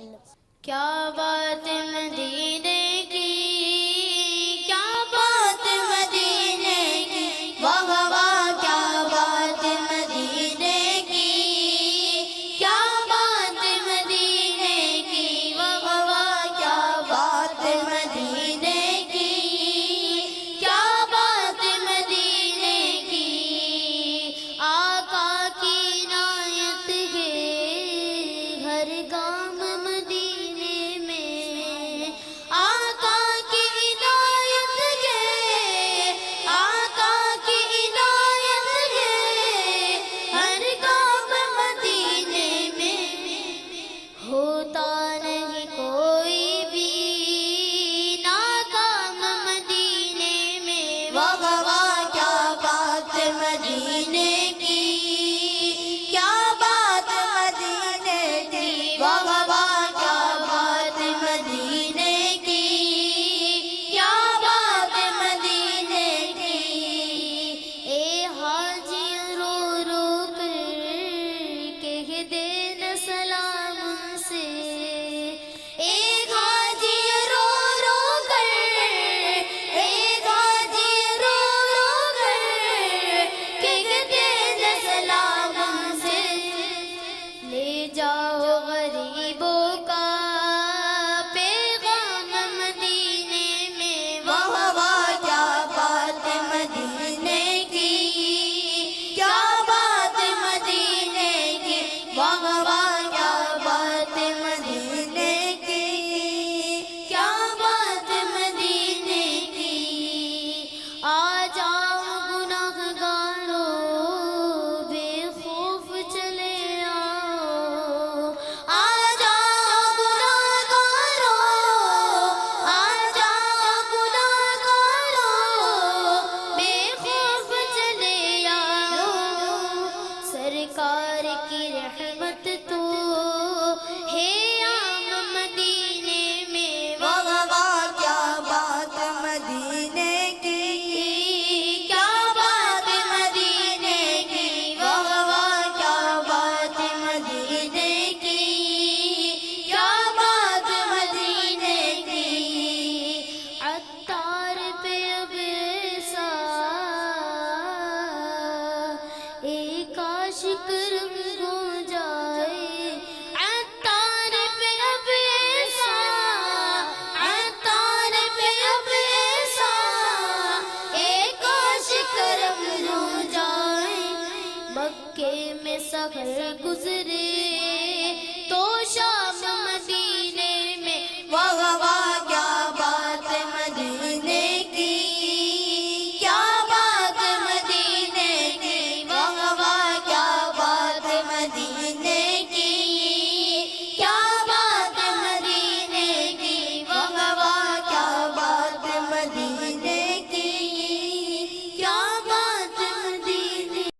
کیا بات مدینے کی، کیا بات مدینے کی، واہ واہ کیا بات مدینے کی، کیا بات مدینے کی، واہ واہ کیا بات مدینے کی، کیا بات مدینے کی، آقا کی عنایت ہے ہر گام مدینے میں، آقا کی عنایت ہے، آقا کی عنایت ہے ہر گام مدینے میں، ہوتا نہیں کوئی بھی ناکام مدینے میں، واہ واہ کیا بات مدینے کی، کیا بات مدینے کی، واہ واہ کیا بات مدینے کی، کیا بات مدینے کی، اے حاجی رو رو کر کہہ دینا سلام ان سے، ایک حاجی رو رو کر، ایک حاجی رو رو کر کہہ دینا سلام ان سے، لے جاؤ غریبوں کا پیغام مدینے میں، واہ واہ کیا بات مدینے کی، کیا بات مدینے کی، واہ واہ کیا بات مدینے کی، کیا بات مدینے کی، آ جاؤ گناہ گاروں بے خوف چلے آؤ، آ جاؤ گناہ گاروں، آ جاؤ گناہ گاروں بے خوف چلے آؤ، سرکار کی رحمت تو ہے عام مدینے میں، واہ واہ کیا بات مدینے کی، کیا بات مدینے کی، واہ واہ کیا بات مدینے کی، کیا بات مدینے کی، عطار پہ اب ایسا ایک عاشق رنگ ہو جائے، عطار پہ اب ایسا، عطار پہ اب ایسا ایک عاشق رنگ ہو جائے، مکے میں سحر گزرے تو شام مدینے میں، واہ واہ کیا بات مدینے کی، کیا بات مدینے کی، واہ واہ کیا بات مدینے